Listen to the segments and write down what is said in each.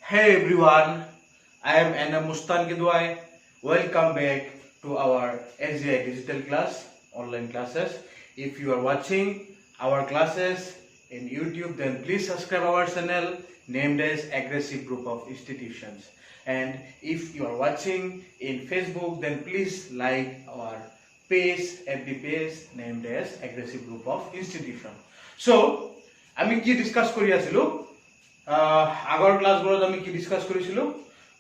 Hey everyone, I am Anna Mustan Gidwai. Welcome back to our SGI digital class, online classes. If you are watching our classes in YouTube, then please subscribe our channel named as Aggressive Group of Institutions. And if you are watching in Facebook, then please like our page, FB page named as Aggressive Group of Institution. So, আমি কি discuss কৰি আছিলো আগৰ ক্লাছবোৰত আমি কি discuss কৰিছিলো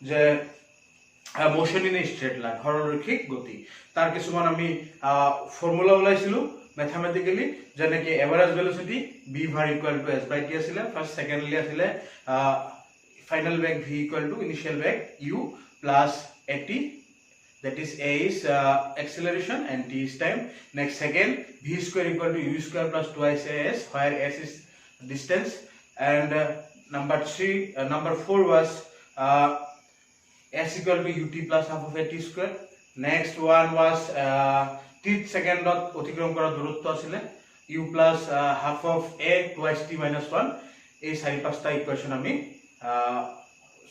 যে motion in straight line সৰলৰৈখিক গতি তাৰ কিছুমান আমি ফৰ্মুলা ওলাইছিলো ম্যাথমেটিক্যালি যেনে কি average velocity v var equal to s by t আছিল ফার্স্ট সেকেন্ডলি আছিল final bag v equal to initial bag u plus at, that is a is acceleration and t is time. Next second, v square equal to u square plus twice as, where s is distance. And number 4 was s equal to ut plus half of a t square. Next one was t second dot অতিক্রম করা দূরত্ব আছিল u plus half of a twice t minus 1. এই চাৰি পাঁচটা equation আমি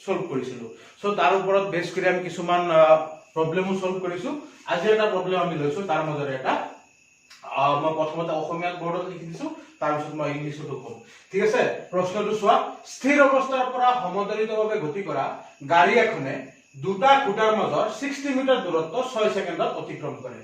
solve কৰিছিলো। So তাৰ ওপৰত বেছ কৰি আমি কিছুমান প্ৰবলেমো সলভ কৰিছো। আজি এটা প্ৰবলেম আমি লৈছো, তাৰ মাজৰে এটা মই প্ৰথমতে অসমীয়া বৰ্ডত লিখি দিছো, তাৰ পিছত মই ইংলিছত কম। ঠিক আছে, প্ৰশ্নটো চোৱা। স্থিৰ অৱস্থাৰ পৰা সমদলিতভাৱে গতি কৰা গাড়ী এখনে দুটা খুঁটাৰ মাজৰ 60 মিটাৰ দূৰত্ব 6 সেকেন্ডত অতিক্ৰম কৰে।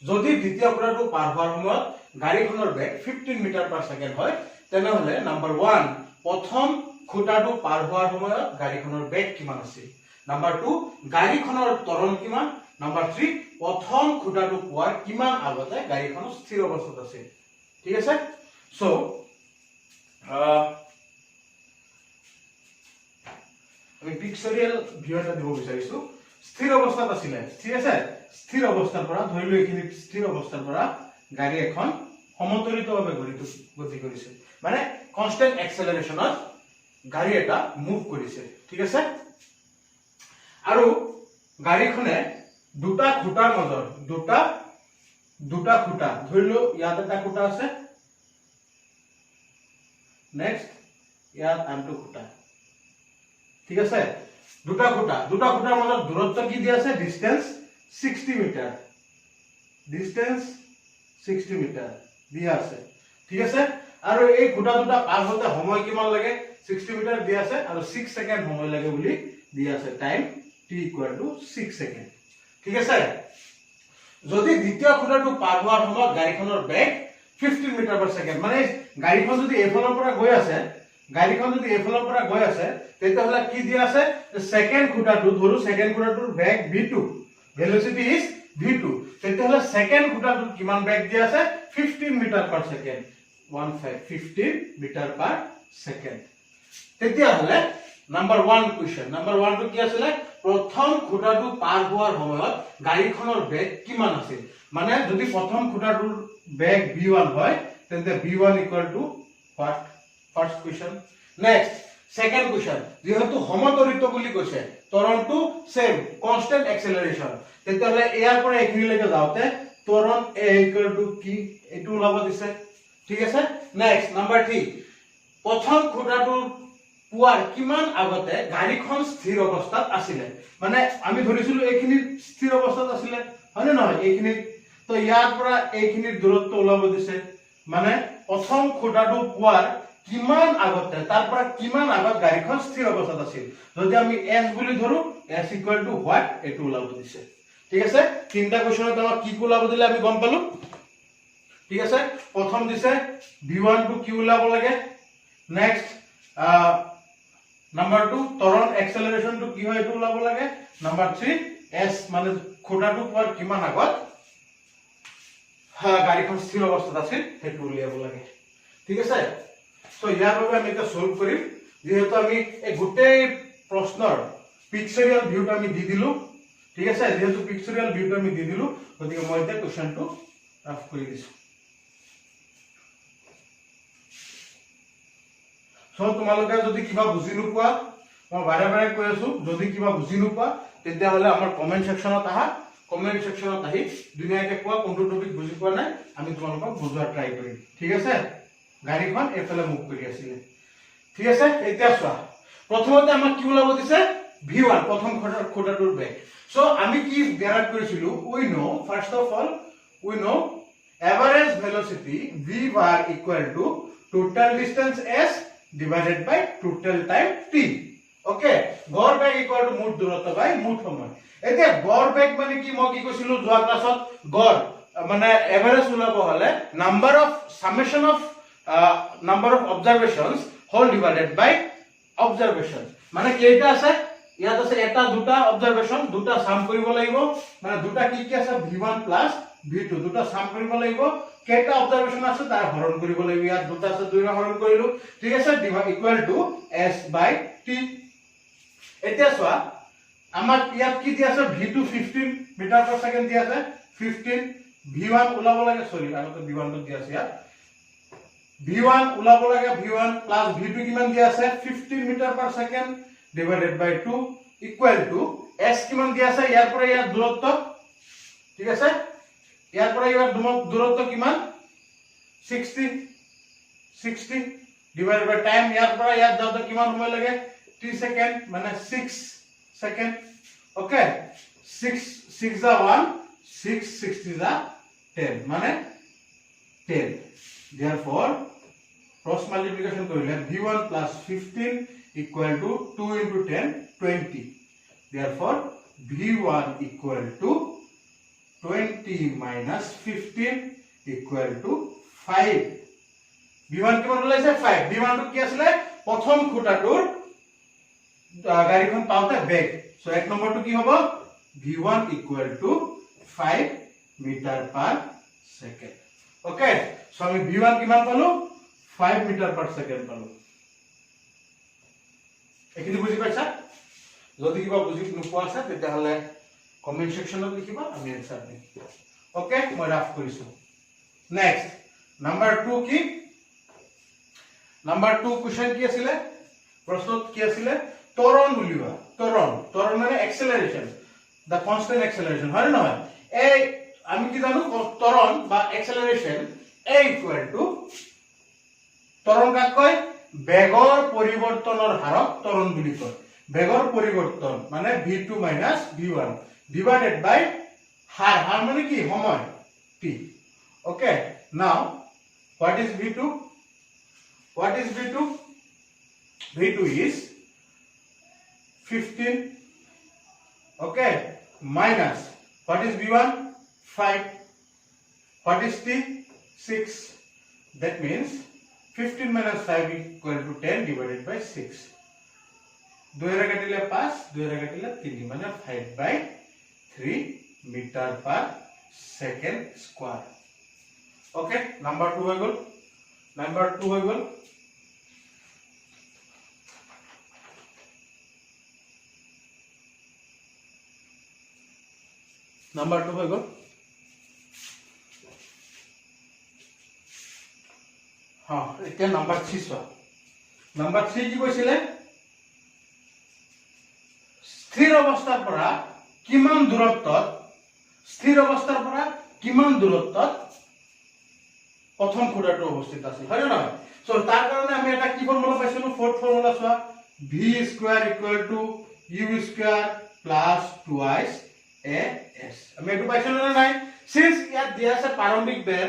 যদি দ্বিতীয় খুঁটাটো পাৰ হোৱাৰ সময়ত গাড়ীখনৰ বেগ 15 মিটাৰ পাৰ সেকেন্ড হয়, তেনেহলে নাম্বাৰ 1 প্ৰথম খুঁটাটো পাৰ হোৱাৰ সময়ত গাড়ীখনৰ বেগ কিমান আছিল, নাম্বাৰ 2 গাড়ীখনৰ ত্বৰণ কিমান, নাম্বাৰ 3 প্ৰথম খুঁটাটো পোৱাৰ কিমান আগতে গাড়ীখন স্থিৰ অৱস্থাত আছিল। ঠিক আছে, সো আমি পিক্সৰিয়েল ভিউ এটা দিব বিচাৰিছো। স্থিৰ অৱস্থাত আছিলে, ঠিক আছে, স্থিৰ অৱস্থাৰ পৰা ধৰি লৈ এইখিনি স্থিৰ অৱস্থাৰ পৰা গাড়ী এখন সমতলিতভাৱে গতি কৰিছে, মানে কনস্ট্যান্ট এক্সেলাৰেশনত গাড়ী এটা মুভ কৰিছে। ঠিক আছে, আৰু গাড়ীখনে দুটা খুঁটাৰ মাজৰ দুটা খুঁটা ধৰি লো, ইয়াত এটা খুঁটা আছে, নেক্সট ইয়াত আনটো খুঁটা। ঠিক আছে, দুটা খুঁটাৰ মাজত দূৰত্ব কি দিয়া আছে, ডিসটেন্স 60 মিটাৰ, ডিসটেন্স 60 মিটাৰ দিয়া আছে। ঠিক আছে, আৰু এই খুঁটা দুটা পাৰ হতে সময় কিমান লাগে, 60 মিটাৰ দিয়া আছে আৰু 6 সেকেন্ড সময় লাগে বুলি দিয়া আছে, time t equal to 6 second. ঠিক আছে, যদি দ্বিতীয় খুঁটাটো পাৰ হোৱাৰ সময়ত গাড়ীখনৰ বেগ 15 মিটাৰ পাৰ সেকেন্ড, মানে গাড়ীখন যদি এইফালৰ পৰা গৈ আছে তেতিয়াহলে কি দিয়া আছে, সেকেন্ড খুঁটাটো ধৰো, সেকেন্ড খুঁটাটোৰ বেগ v2, ভেলোসিটি ইজ v2, তেতিয়াহলে সেকেন্ড খুঁটাটোৰ কিমান বেগ দিয়া আছে, 15 metre per second, 15 metre per second. তেতিয়াহলে নাম্বাৰ 1 কোৱেশ্চন, নাম্বাৰ 1 টো কি আছিল, প্ৰথম খুঁটাটো পাৰ হোৱাৰ সময়ত গাড়ীখনৰ বেগ কিমান আছিল, মানে যদি প্ৰথম খুঁটাটোৰ বেগ v1 হয় তেন্তে v1 equal to what, first question. Next second question, যেহেতু সমতলিত বুলি কৈছে, ত্বৰণটো সেম কনস্ট্যান্ট এক্সেলাৰেশন, তেতিয়াহলে ইয়াৰ পৰা এইখিনিলৈকে যাওঁতে ত্বৰণ a equal to কি, এটো ওলাব দিছে। ঠিক আছে, নেক্সট নাম্বাৰ 3, প্ৰথম খুঁটাটোৰ পোৱাৰ কিমান আগতে গাড়ীখন স্থিৰ অৱস্থাত আছিলে, মানে আমি ধৰিছিলো এইখিনি স্থিৰ অৱস্থাত আছিলে, হয় নে নহয়, এইখিনি তো ইয়াৰ পৰা এইখিনিৰ দূৰত্ব ওলাব দিছে, মানে প্ৰথম খুঁটাটো পোৱাৰ কিমান আগতে, তাৰ পৰা কিমান আগত গাড়ীখন স্থিৰ অৱস্থাত আছিল। যদি আমি s বুলি ধৰো, s equal to what, এটো ওলাব দিছে। ঠিক আছে, তিনটা কোৱেশ্চনত আমাক কি ওলাব দিলে আমি গম পালো। ঠিক আছে, প্ৰথম দিছে v1 টো কি ওলাব লাগে, নেক্সট নাম্বাৰ 2 ত্বৰণ এক্সেলাৰেশন টো কি হয় এটো ওলাব লাগে, নাম্বাৰ 3 s মানে খুঁটাটো পোৱাৰ কিমান আগত গাড়ীখন স্থিৰ অৱস্থাত আছিল সেইটো উলিয়াব লাগে। ঠিক আছে, সো ইয়াৰ বাবে আমি এটা সলভ কৰিম, যেহেতু আমি এই গোটেই প্ৰশ্নৰ পিক্সৰিয়েল ভিউটো আমি দি দিলো। ঠিক আছে, যেহেতু পিক্সৰিয়েল ভিউটো আমি দি দিলো, গতিকে মই এটা কোৱেশ্চনটো ৰাফ কৰি দিছো। সো তোমালোকে যদি কিবা বুজি নোপোৱা, মই বাৰে বাৰে কৈ আছো, যদি কিবা বুজি নোপোৱা তেতিয়াহলে আমাৰ কমেন্ট সেকশনত আহা, কমেন্ট সেকশনত আহি ধুনীয়াকৈ কোৱা কোনটো টপিক বুজি পোৱা নাই, আমি তোমালোকক বুজোৱাৰ ট্ৰাই কৰিম। ঠিক আছে, গাড়ীখন এফালে মুভ কৰি আছিল। ঠিক আছে, এতিয়া চোৱা প্ৰথমতে আমাক কি ওলাব দিছে v1 প্ৰথম খুঁটাটোৰ বেগ সো আমি কি ডেৰাইভ কৰিছিলো we know first of all we know average velocity v bar equal to total distance s divided by total time t okay গড় বেগ equal to মুঠ দূৰত্ব by মুঠ সময় এতিয়া গড় বেগ মানে কি মই কি কৈছিলো যোৱা ক্লাছত গড় মানে এভাৰেজ ওলাব হলে number of summation of number of observations whole divided by observations মানে কেইটা আছে ইয়াত আছে এটা দুটা অবজারভেশন দুটা সাম কৰিব লাগিব মানে দুটা কি কি আছে v1 plus v2 দুটা সাম কৰিব লাগিব কেইটা অবজাৰভেশন আছে তাৰ হৰণ কৰিব লাগিব ইয়াত দুটা আছে দুইটা হৰণ কৰিলো ঠিক আছে equal to s by t এতিয়া চোৱা আমাৰ ইয়াত কি দি আছে v2 15 মিটাৰ পাৰ সেকেন্ড দি আছে 15 v1 ওলাব লাগে সৰি আগতে v1 টো দি আছে ইয়াত v1 ওলাব লাগে v1 plus v2 কিমান দি আছে 15 metre per second divided by 2 equal to s কিমান দি আছে ইয়াৰ পৰা ইয়াৰ দূৰত্ব ঠিক আছে ইয়াৰ পৰা ইয়াৰ দূৰত্ব কিমান 60 divided by time ইয়াৰ পৰা ইয়াৰ যাওঁতে কিমান সময় লাগে 3 সেকেন্ড মানে 6 সেকেন্ড ওকে 6 is 1 6 60 is 10 মানে 10 therefore cross multiplication কৰিলে v1 plus 15 equal to 2 into 10 20 therefore v1 equal to 20 minus 15 equal to 5 v1 কিমান ওলাইছে 5 v1 টো কি আছিল প্ৰথম খুঁটাটোৰ গাড়ীখন পাওতে বেগ সো এক নম্বৰটো কি হ'ব v1 equal to 5 meter per second okay so আমি v1 কিমান পালো 5 meter per second পালো এখিনি বুজি পাইছা যদি কিবা বুজি নোপোৱা আছে তেতিয়া হলে কমেন্ট সেকশনত লিখিবা আমি আনসাৰ দিম ওকে মই ৰাফ কৰিছো নেক্সট নাম্বাৰ 2 কি নাম্বাৰ 2 কোশ্চেন কি আছিল প্ৰশ্নত কি আছিল ত্বৰণ উলিওৱা ত্বৰণ মানে এক্সেলাৰেশন দা কনস্ট্যান্ট এক্সেলাৰেশন হয় না নহয় এই আমি কি জানো ত্বৰণ বা এক্সেলাৰেশন a ইকুয়াল টু ত্বৰণ কাক কয় বেগৰ পৰিৱৰ্তনৰ হাৰক ত্বৰণ বুলি কয় বেগৰ পৰিৱৰ্তন মানে v2 v1 divided by হার মানে কি সময় t okay now what is v2 v2 is 15 okay minus what is v1 5 what is t 6 that means 15 minus 5 equal to 10 divided by 6 2 এর কাটিলে 5 2 এর কাটিলে 3 মানে 5 by 3 meter per second square okay number 2 হৈ গল number 2 হৈ গল number 2 হৈ গল হ্যাঁ এটা নাম্বার 3 সো নাম্বার 3 কি কৈছিলে স্থিৰ অৱস্থাৰ পৰা কিমান দূৰত্বত প্ৰথম খুঁটাটো অৱস্থিত আছে হয় না নহয় সো তাৰ কাৰণে আমি এটা কি ফৰ্মুলা পাইছিলো ফৰ্থ ফৰ্মুলা চোৱা v square equal to u square plus twice as আমি এটো পাইছিলো না নাই সিন্স ইয়াত দিয়া আছে প্ৰাৰম্ভিক বেগ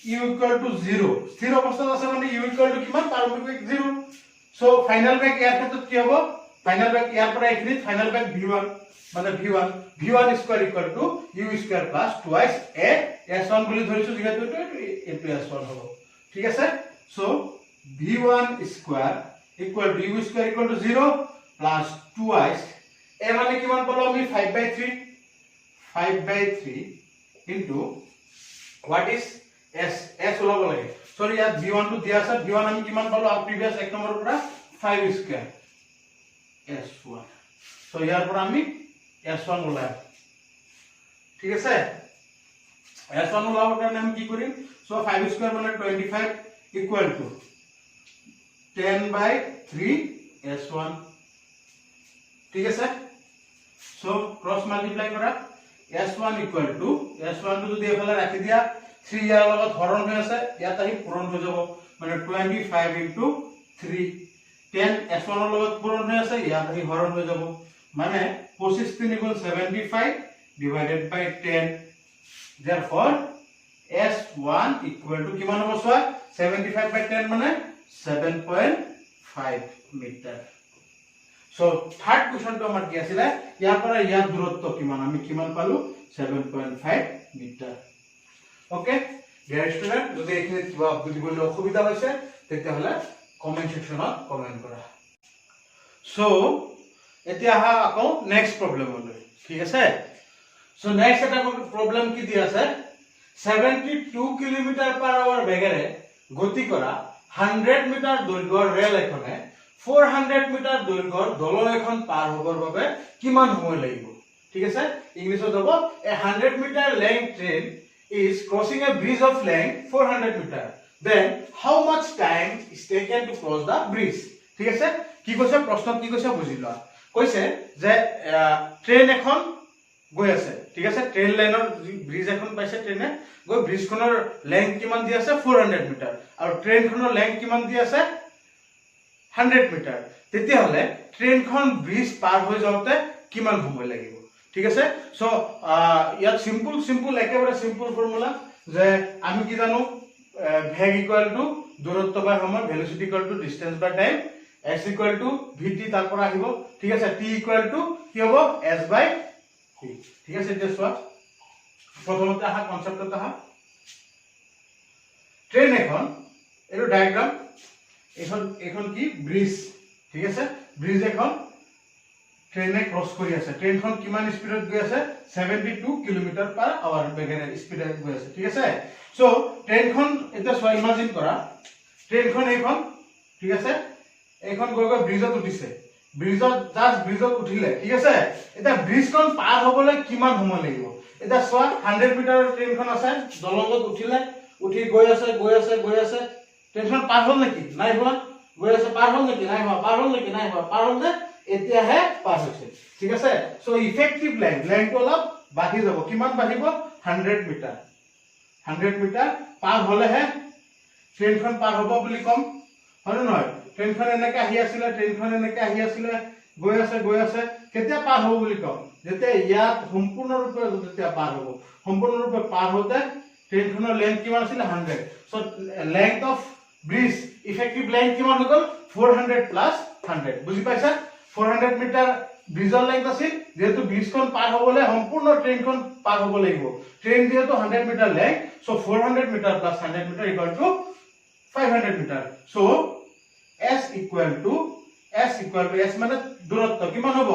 u equal to 0 স্থিৰ অৱস্থাত আছে মানে u equal to কিমান প্ৰাৰম্ভিক বেগ 0 সো ফাইনাল বেগ ইয়াৰ ক্ষেত্ৰত কি হ'ব ফাইনাল বেগ ইয়াৰ পৰা এখিনি ফাইনাল বেগ v1 মানে v1 square equal to u square plus twice a s1 বুলি ধৰিছো যেহেতু এটো s1 হ'ব ঠিক আছে so v1 square equal to u square equal to 0 plus twice a মানে কিমান পালো আমি 5/3 into what is s ওলাব লাগে সরি ইয়াত v1 টো দিয়া আছে v1 আমি কিমান পালো আর প্রিভিয়াস এক নম্বৰৰ পৰা 5 স্কয়াৰ s1 সো ইয়াৰ পৰা আমি s1 ওলাই ঠিক আছে s1 ওলাবৰ কাৰণে আমি কি কৰিম সো 5 স্কয়ার মানে 25 ইকুয়াল টু 10/3 s1 ঠিক আছে সো ক্রস মাল্টিপ্লাই কৰা s1 ইকুয়াল টু s1 টো যদি এফালে ৰাখি দিয়া 3 ইয়াৰ লগত হৰণ হৈ আছে ইয়াত আহি পূৰণ হৈ যাব মানে 25 into 3 10 s1 ৰ লগত পূৰণ হৈ আছে ইয়াত আহি হৰণ হৈ যাব মানে 25 3 গুণ 75 divided by 10 therefore s1 equal to কিমান হ'ব সোৱা 75 by 10 মানে 7.5 মিটাৰ সো থাৰ্ড কোৱেশ্চনটো আমাৰ কি আছিল ইয়াৰ পৰা ইয়াৰ দূৰত্ব কিমান আমি কিমান পালো 7.5 মিটাৰ ওকে ডিয়াৰ ষ্টুডেন্ট যদি এখিনি কিবা বুজিবলৈ অসুবিধা হৈছে তেতিয়াহলে কমেন্ট সেকশনত কমেন্ট কৰা সো এতিয়া হা আকৌ নেক্সট প্ৰবলেমলৈ ঠিক আছে সো নেক্সট এটা প্ৰবলেম কি দি আছে 72 কিলোমিটাৰ/আৱাৰ বেগেৰে গতি কৰা 100 মিটাৰ দৈৰ্ঘ্যৰ ৰেল এখনে 400 মিটাৰ দৈৰ্ঘ্যৰ দলং এখন পাৰ হ'বৰ বাবে কিমান সময় লাগিব ঠিক আছে ইংলিছত হ'ব a 100 metre length train is crossing a bridge of length 400 meter then how much time is taken to cross the bridge ঠিক আছে কি কৈছে প্ৰশ্ন কি কৈছে বুজিলা কৈছে যে ট্ৰেইন এখন গৈ আছে ঠিক আছে ট্ৰেইন লাইনৰ ব্ৰিজ এখন পাইছে ট্ৰেইনে গৈ ব্ৰিজখনৰ লেংথ কিমান দি আছে 400 মিটাৰ আৰু ট্ৰেইনখনৰ লেংথ কিমান দি আছে 100 মিটাৰ তেতিয়া হলে ট্ৰেইনখন ব্ৰিজ পাৰ হৈ যাওতে কিমান সময় লাগিব ঠিক আছে সো ইয়াত সিম্পল একেবাৰে সিম্পল ফৰ্মুলা যে আমি কি জানো ভেগ ইকুয়াল টু দূৰত্ব বাই সময় velocity equal to distance by time x equal to vt তাৰ পৰা আহিব ঠিক আছে t ইকুয়াল টু কি হ'ব s বাই t ঠিক আছে এতিয়া সোৱা প্ৰথমতে আহা কনসেপ্টত আহা ট্ৰেইন এখন এটো ডায়াগ্ৰাম এখন কি ব্ৰিজ ঠিক আছে ব্ৰিজ এখন ট্ৰেইনে ক্ৰস কৰি আছে ট্ৰেইনখন কিমান স্পিডত গৈ আছে 72 কিলোমিটাৰ/আৱাৰ বেগেৰে স্পিডত গৈ আছে ঠিক আছে সো ট্ৰেইনখন এটা সোৱা ইমাজিন কৰা ট্ৰেইনখন এইখন ঠিক আছে এইখন গৈ ব্ৰিজত উঠিছে ব্ৰিজত উঠিলে ঠিক আছে এটা ব্ৰিজখন পাৰ হ'বলৈ কিমান সময় লাগিব এটা সোৱা 100 মিটাৰৰ ট্ৰেইনখন আছে দলঙত উঠিলে উঠি গৈ আছে ট্ৰেইনখন পাৰ হ'ল নেকি নাই হোৱা গৈ আছে পাৰ হ'ল নেকি নাই হোৱা পাৰ হ'ল নেকি নাই হোৱা পাৰ হ'ল নে এতিয়াহে পাৰ হৈছে ঠিক আছে সো ইফেক্টিভ লেংথ অলপ বাঢ়ি যাব কিমান বাঢ়িব 100 মিটাৰ পাৰ হলেহে ট্ৰেইনখন পাৰ হ'ব বুলি কম হয় নহয় ট্ৰেইনখন এনেকৈ আহি আছিল গৈ আছে কেতিয়া পাৰ হ'ব বুলি কম যেতিয়া ইয়াত সম্পূৰ্ণৰূপে যেতিয়া পাৰ হ'ব সম্পূৰ্ণৰূপে পাৰ হতে ট্ৰেইনখনৰ লেংথ কিমান আছিল 100 so length of bridge effective length কিমান হৈ গ'ল 400 প্লাস 100 বুজি পাইছা 400 মিটাৰ ব্ৰিজৰ লেংথ আছিল যেহেতু ব্ৰিজখন পাৰ হ'বলৈ সম্পূৰ্ণ ট্ৰেইনখন পাৰ হ'ব লাগিব ট্ৰেইন যেহেতু 100 metre length so 400 metre plus 100 metre equal to 500 metre so s equal to s মানে দূৰত্ব কিমান হ'ব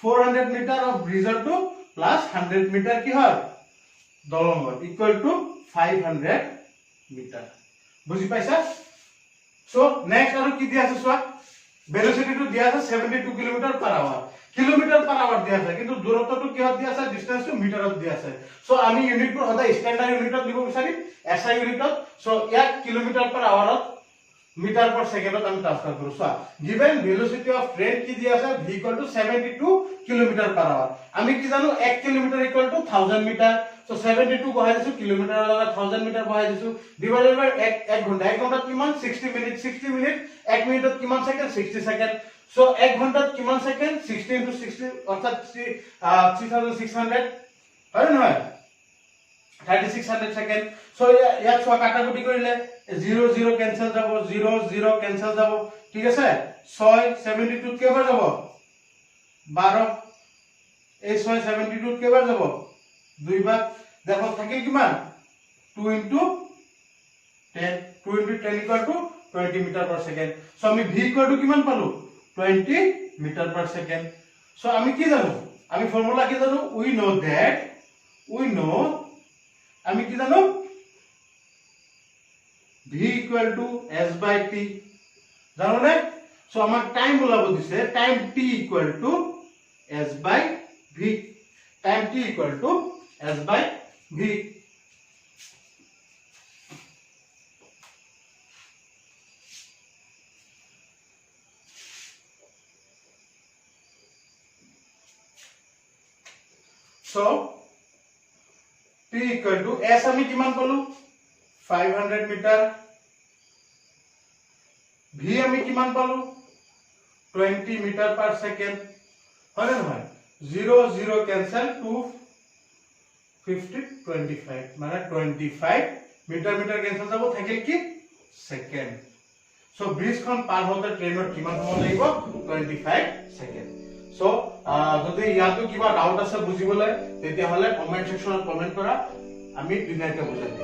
400 মিটাৰ অফ ব্ৰিজৰ টু প্লাস 100 মিটাৰ কি হয় দলঙৰ ইকুয়াল টু 500 মিটাৰ বুজি পাইছা সো নেক্সট আৰু কি দিয়া আছে সোৱা velocity to দিয়া আছে 72 কিলোমিটাৰ/আৱাৰ দিয়া আছে কিন্তু দূৰত্বটো কিহত দিয়া আছে ডিসটেন্স টু মিটাৰত দিয়া আছে সো আমি ইউনিটটো হদা স্ট্যান্ডাৰ্ড ইউনিটত দিব বিচাৰিম SI ইউনিটত সো ইয়াক কিলোমিটাৰ/আৱাৰত মিটাৰ per সেকেন্ডত আমি ট্ৰান্সফাৰ কৰো so given velocity of train কি দিয়া আছে v equal to 72 কিলোমিটাৰ/আৱাৰ আমি কি জানো 1 kilometre equal to 1000 metre so 72 বহাই দিছো কিলোমিটাৰ লগত 1000 মিটাৰ বহাই দিছো ডিভাইডেড বাই 1 ঘণ্টা কিমান 60 মিনিট 1 মিনিটত কিমান সেকেন্ড 60 সেকেন্ড সো 1 ঘণ্টাত কিমান সেকেন্ড 60 into 60 অৰ্থাৎ 3600 হয় নহয় 3600 সেকেন্ড সো ইয়াত সোৱা কাটাকুটি কৰিলে 0 0 ক্যান্সেল যাব 0 0 ক্যান্সেল যাব ঠিক আছে 6 72 কেবাৰ যাব 12 এই 6 72 কেবাৰ যাব দুইবাৰ দেখো থাকিল কিমান 2 into 10 equal to 20 meter per second so আমি v equal to কিমান পালো 20 meter per second so আমি কি জানো আমি ফর্মুলা কি জানো we know আমি কি জানো v equal to s by t জানো না সো আমাক টাইম ওলাব দিছে time t equal to s by v time t equal to s by v so t equal to s আমি কিমান পালো 500 মিটার v আমি কিমান পালো 20 মিটাৰ পাৰ ছেকেণ্ড হয় নে নহয় 0 0 কেনসেল 250 25 মানে 25 মিটাৰ মিটাৰ কেনসেল যাব থাকিল কি সেকেন্ড সো ব্ৰিজখন পাৰ হতে ট্ৰেইনৰ কিমান সময় লাগিব 25 সেকেন্ড সো যদি ইয়াতো কিবা ডাউট আছে বুজিবলৈ তেতিয়া হলে কমেন্ট সেকশনত কমেন্ট কৰা আমি ধুনীয়াকৈ বুজাই দিম